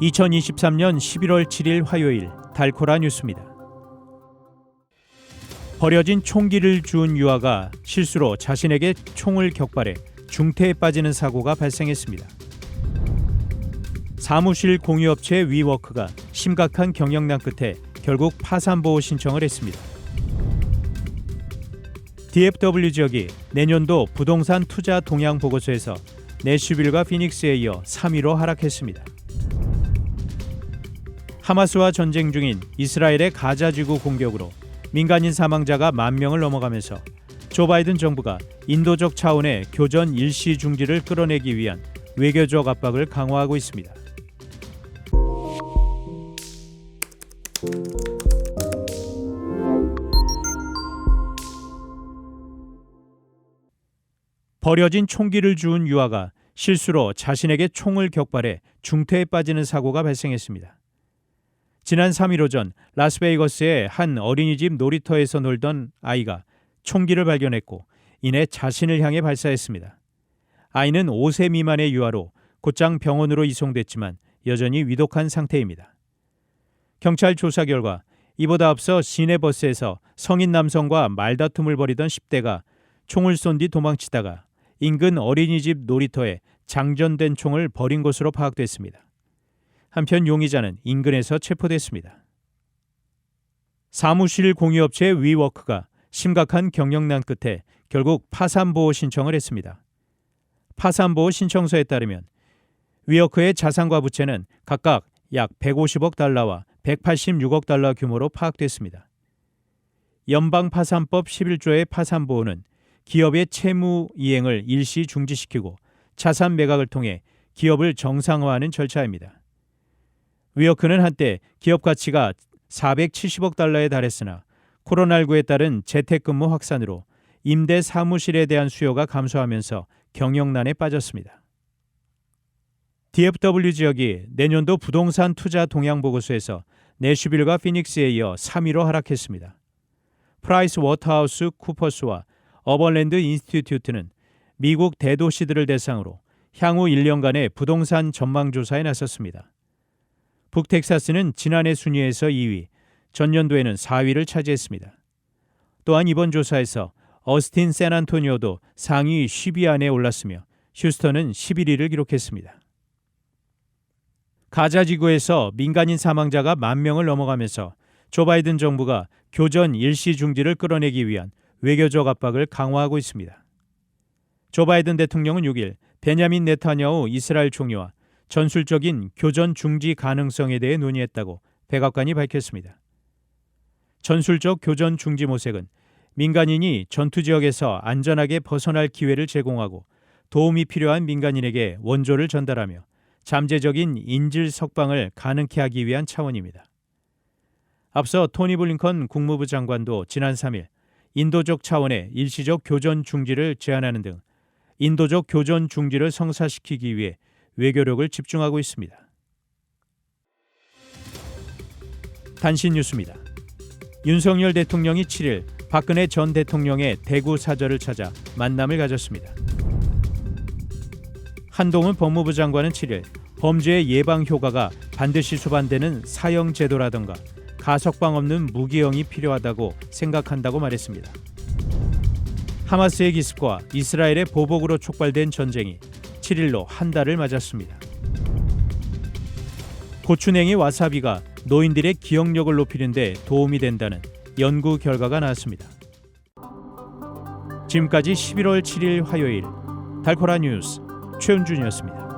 2023년 11월 7일 화요일 달코라 뉴스입니다. 버려진 총기를 주운 유아가 실수로 자신에게 총을 격발해 중태에 빠지는 사고가 발생했습니다. 사무실 공유업체 위워크가 심각한 경영난 끝에 결국 파산보호 신청을 했습니다. DFW 지역이 내년도 부동산 투자 동향 보고서에서 내슈빌과 피닉스에 이어 3위로 하락했습니다. 하마스와 전쟁 중인 이스라엘의 가자지구 공격으로 민간인 사망자가 10,000명을 넘어가면서 조 바이든 정부가 인도적 차원의 교전 일시 중지를 끌어내기 위한 외교적 압박을 강화하고 있습니다. 버려진 총기를 주운 유아가 실수로 자신에게 총을 격발해 중태에 빠지는 사고가 발생했습니다. 지난 3일 오전 라스베이거스의 한 어린이집 놀이터에서 놀던 아이가 총기를 발견했고 이내 자신을 향해 발사했습니다. 아이는 5세 미만의 유아로 곧장 병원으로 이송됐지만 여전히 위독한 상태입니다. 경찰 조사 결과 이보다 앞서 시내버스에서 성인 남성과 말다툼을 벌이던 10대가 총을 쏜 뒤 도망치다가 인근 어린이집 놀이터에 장전된 총을 버린 것으로 파악됐습니다. 한편 용의자는 인근에서 체포됐습니다. 사무실 공유업체 위워크가 심각한 경영난 끝에 결국 파산보호 신청을 했습니다. 파산보호 신청서에 따르면 위워크의 자산과 부채는 각각 약 150억 달러와 186억 달러 규모로 파악됐습니다. 연방파산법 11조의 파산보호는 기업의 채무 이행을 일시 중지시키고 자산 매각을 통해 기업을 정상화하는 절차입니다. 위워크는 한때 기업 가치가 470억 달러에 달했으나 코로나19에 따른 재택근무 확산으로 임대 사무실에 대한 수요가 감소하면서 경영난에 빠졌습니다. DFW 지역이 내년도 부동산 투자 동향 보고서에서 내슈빌과 피닉스에 이어 3위로 하락했습니다. 프라이스 워터하우스 쿠퍼스와 어번랜드 인스티튜트는 미국 대도시들을 대상으로 향후 1년간의 부동산 전망 조사에 나섰습니다. 북텍사스는 지난해 순위에서 2위, 전년도에는 4위를 차지했습니다. 또한 이번 조사에서 어스틴 샌안토니오도 상위 10위 안에 올랐으며 휴스턴은 11위를 기록했습니다. 가자지구에서 민간인 사망자가 10,000명을 넘어가면서 조 바이든 정부가 교전 일시 중지를 끌어내기 위한 외교적 압박을 강화하고 있습니다. 조 바이든 대통령은 6일 베냐민 네타냐후 이스라엘 총리와 전술적인 교전 중지 가능성에 대해 논의했다고 백악관이 밝혔습니다. 전술적 교전 중지 모색은 민간인이 전투 지역에서 안전하게 벗어날 기회를 제공하고 도움이 필요한 민간인에게 원조를 전달하며 잠재적인 인질 석방을 가능케 하기 위한 차원입니다. 앞서 토니 블링컨 국무부 장관도 지난 3일 인도적 차원의 일시적 교전 중지를 제안하는 등 인도적 교전 중지를 성사시키기 위해 외교력을 집중하고 있습니다. 단신 뉴스입니다. 윤석열 대통령이 7일 박근혜 전 대통령의 대구 사저를 찾아 만남을 가졌습니다. 한동훈 법무부 장관은 7일 범죄의 예방 효과가 반드시 수반되는 사형 제도라던가 가석방 없는 무기형이 필요하다고 생각한다고 말했습니다. 하마스의 기습과 이스라엘의 보복으로 촉발된 전쟁이 7일로 한 달을 맞았습니다. 고추냉이 와사비가 노인들의 기억력을 높이는 데 도움이 된다는 연구 결과가 나왔습니다. 지금까지 11월 7일 화요일 달코라 뉴스 최은준이었습니다.